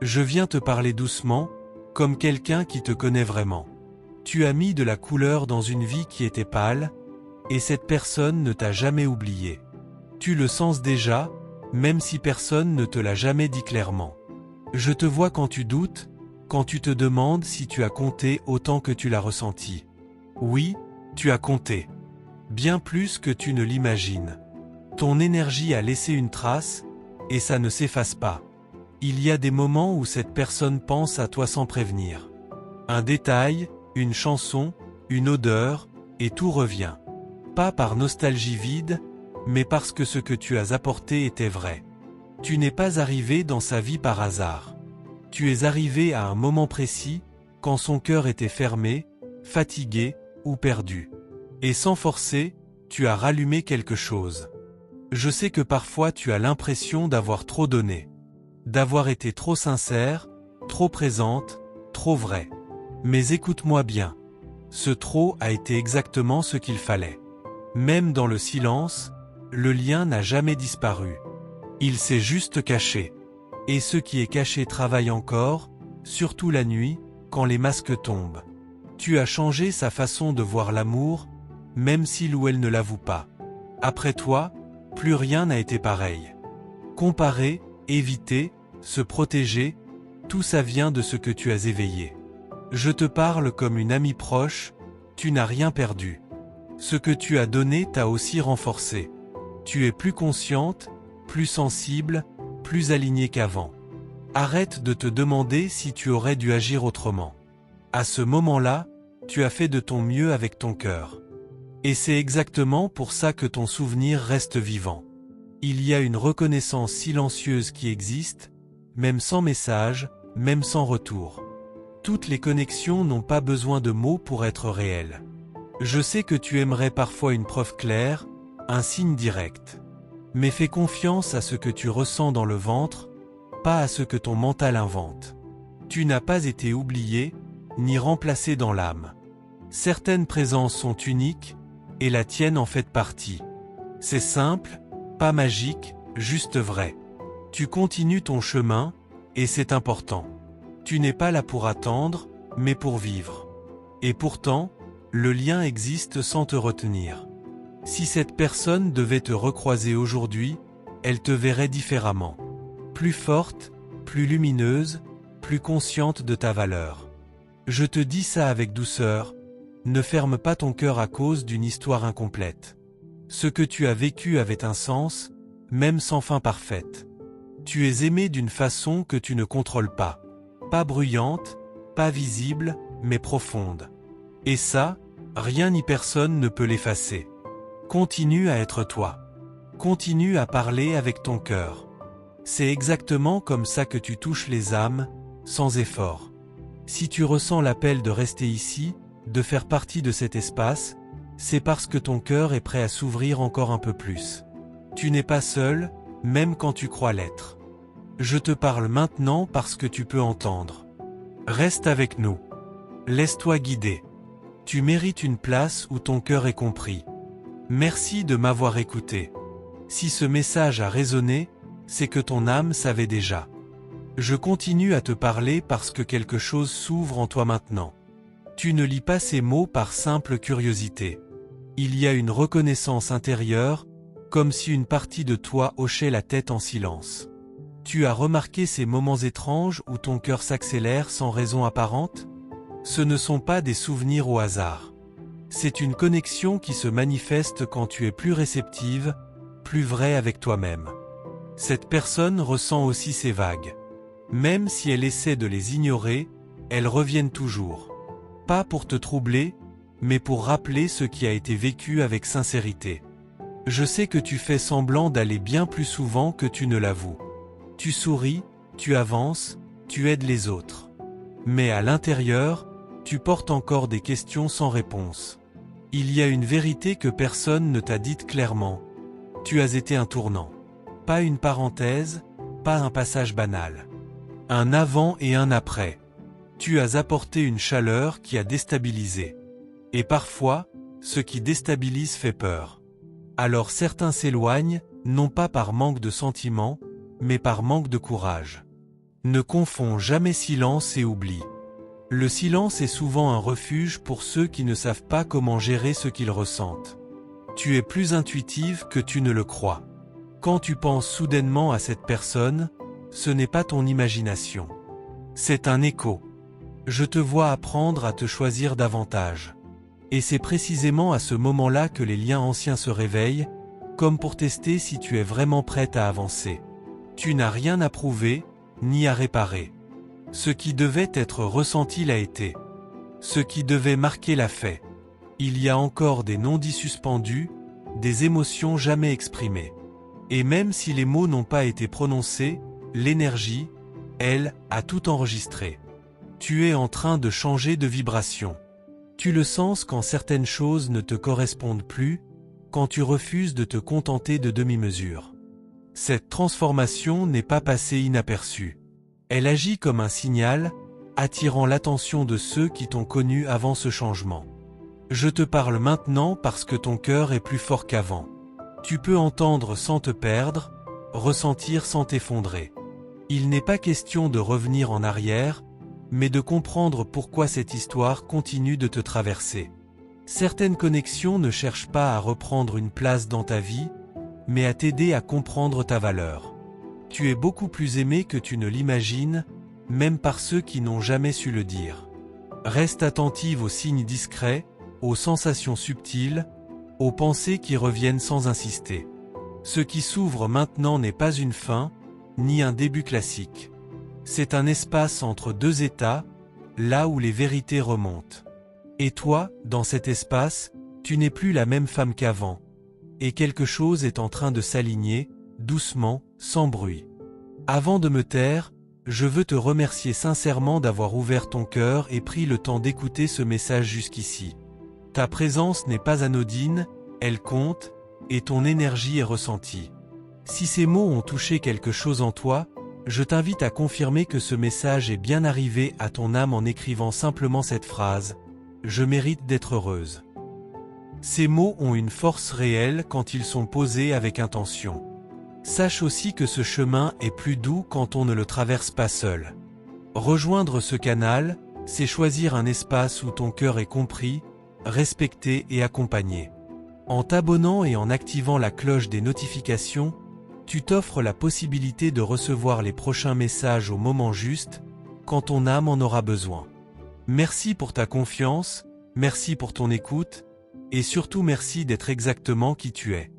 Je viens te parler doucement, comme quelqu'un qui te connaît vraiment. Tu as mis de la couleur dans une vie qui était pâle, et cette personne ne t'a jamais oublié. Tu le sens déjà, même si personne ne te l'a jamais dit clairement. Je te vois quand tu doutes, quand tu te demandes si tu as compté autant que tu l'as ressenti. Oui, tu as compté. Bien plus que tu ne l'imagines. Ton énergie a laissé une trace, et ça ne s'efface pas. Il y a des moments où cette personne pense à toi sans prévenir. Un détail, une chanson, une odeur, et tout revient. Pas par nostalgie vide, mais parce que ce que tu as apporté était vrai. Tu n'es pas arrivé dans sa vie par hasard. Tu es arrivé à un moment précis, quand son cœur était fermé, fatigué ou perdu. Et sans forcer, tu as rallumé quelque chose. Je sais que parfois tu as l'impression d'avoir trop donné. D'avoir été trop sincère, trop présente, trop vraie. Mais écoute-moi bien. Ce trop a été exactement ce qu'il fallait. Même dans le silence, le lien n'a jamais disparu. Il s'est juste caché. Et ce qui est caché travaille encore, surtout la nuit, quand les masques tombent. Tu as changé sa façon de voir l'amour, même s'il ou elle ne l'avoue pas. Après toi, plus rien n'a été pareil. Comparer, éviter, se protéger, tout ça vient de ce que tu as éveillé. Je te parle comme une amie proche, tu n'as rien perdu. Ce que tu as donné t'a aussi renforcé. Tu es plus consciente, plus sensible, plus alignée qu'avant. Arrête de te demander si tu aurais dû agir autrement. À ce moment-là, tu as fait de ton mieux avec ton cœur. Et c'est exactement pour ça que ton souvenir reste vivant. Il y a une reconnaissance silencieuse qui existe, même sans message, même sans retour. Toutes les connexions n'ont pas besoin de mots pour être réelles. Je sais que tu aimerais parfois une preuve claire, un signe direct. Mais fais confiance à ce que tu ressens dans le ventre, pas à ce que ton mental invente. Tu n'as pas été oublié, ni remplacé dans l'âme. Certaines présences sont uniques, et la tienne en fait partie. C'est simple, pas magique, juste vrai. Tu continues ton chemin, et c'est important. Tu n'es pas là pour attendre, mais pour vivre. Et pourtant, le lien existe sans te retenir. Si cette personne devait te recroiser aujourd'hui, elle te verrait différemment. Plus forte, plus lumineuse, plus consciente de ta valeur. Je te dis ça avec douceur, ne ferme pas ton cœur à cause d'une histoire incomplète. Ce que tu as vécu avait un sens, même sans fin parfaite. Tu es aimé d'une façon que tu ne contrôles pas. Pas bruyante, pas visible, mais profonde. Et ça, rien ni personne ne peut l'effacer. Continue à être toi. Continue à parler avec ton cœur. C'est exactement comme ça que tu touches les âmes, sans effort. Si tu ressens l'appel de rester ici, de faire partie de cet espace, c'est parce que ton cœur est prêt à s'ouvrir encore un peu plus. Tu n'es pas seul, même quand tu crois l'être. Je te parle maintenant parce que tu peux entendre. Reste avec nous. Laisse-toi guider. Tu mérites une place où ton cœur est compris. Merci de m'avoir écouté. Si ce message a résonné, c'est que ton âme savait déjà. Je continue à te parler parce que quelque chose s'ouvre en toi maintenant. Tu ne lis pas ces mots par simple curiosité. Il y a une reconnaissance intérieure, comme si une partie de toi hochait la tête en silence. Tu as remarqué ces moments étranges où ton cœur s'accélère sans raison apparente? Ce ne sont pas des souvenirs au hasard. C'est une connexion qui se manifeste quand tu es plus réceptive, plus vraie avec toi-même. Cette personne ressent aussi ces vagues. Même si elle essaie de les ignorer, elles reviennent toujours. Pas pour te troubler, mais pour rappeler ce qui a été vécu avec sincérité. Je sais que tu fais semblant d'aller bien plus souvent que tu ne l'avoues. Tu souris, tu avances, tu aides les autres. Mais à l'intérieur, tu portes encore des questions sans réponse. Il y a une vérité que personne ne t'a dite clairement. Tu as été un tournant. Pas une parenthèse, pas un passage banal. Un avant et un après. Tu as apporté une chaleur qui a déstabilisé. Et parfois, ce qui déstabilise fait peur. Alors certains s'éloignent, non pas par manque de sentiments, mais par manque de courage. Ne confonds jamais silence et oubli. Le silence est souvent un refuge pour ceux qui ne savent pas comment gérer ce qu'ils ressentent. Tu es plus intuitive que tu ne le crois. Quand tu penses soudainement à cette personne, ce n'est pas ton imagination. C'est un écho. Je te vois apprendre à te choisir davantage. Et c'est précisément à ce moment-là que les liens anciens se réveillent, comme pour tester si tu es vraiment prête à avancer. Tu n'as rien à prouver, ni à réparer. Ce qui devait être ressenti l'a été. Ce qui devait marquer l'a fait. Il y a encore des non-dits suspendus, des émotions jamais exprimées. Et même si les mots n'ont pas été prononcés, l'énergie, elle, a tout enregistré. Tu es en train de changer de vibration. Tu le sens quand certaines choses ne te correspondent plus, quand tu refuses de te contenter de demi-mesures. Cette transformation n'est pas passée inaperçue. Elle agit comme un signal, attirant l'attention de ceux qui t'ont connu avant ce changement. Je te parle maintenant parce que ton cœur est plus fort qu'avant. Tu peux entendre sans te perdre, ressentir sans t'effondrer. Il n'est pas question de revenir en arrière, mais de comprendre pourquoi cette histoire continue de te traverser. Certaines connexions ne cherchent pas à reprendre une place dans ta vie, mais à t'aider à comprendre ta valeur. Tu es beaucoup plus aimé que tu ne l'imagines, même par ceux qui n'ont jamais su le dire. Reste attentive aux signes discrets, aux sensations subtiles, aux pensées qui reviennent sans insister. Ce qui s'ouvre maintenant n'est pas une fin, ni un début classique. C'est un espace entre deux états, là où les vérités remontent. Et toi, dans cet espace, tu n'es plus la même femme qu'avant. Et quelque chose est en train de s'aligner, doucement, sans bruit. Avant de me taire, je veux te remercier sincèrement d'avoir ouvert ton cœur et pris le temps d'écouter ce message jusqu'ici. Ta présence n'est pas anodine, elle compte, et ton énergie est ressentie. Si ces mots ont touché quelque chose en toi, je t'invite à confirmer que ce message est bien arrivé à ton âme en écrivant simplement cette phrase « Je mérite d'être heureuse ». Ces mots ont une force réelle quand ils sont posés avec intention. Sache aussi que ce chemin est plus doux quand on ne le traverse pas seul. Rejoindre ce canal, c'est choisir un espace où ton cœur est compris, respecté et accompagné. En t'abonnant et en activant la cloche des notifications, tu t'offres la possibilité de recevoir les prochains messages au moment juste, quand ton âme en aura besoin. Merci pour ta confiance, merci pour ton écoute, et surtout merci d'être exactement qui tu es.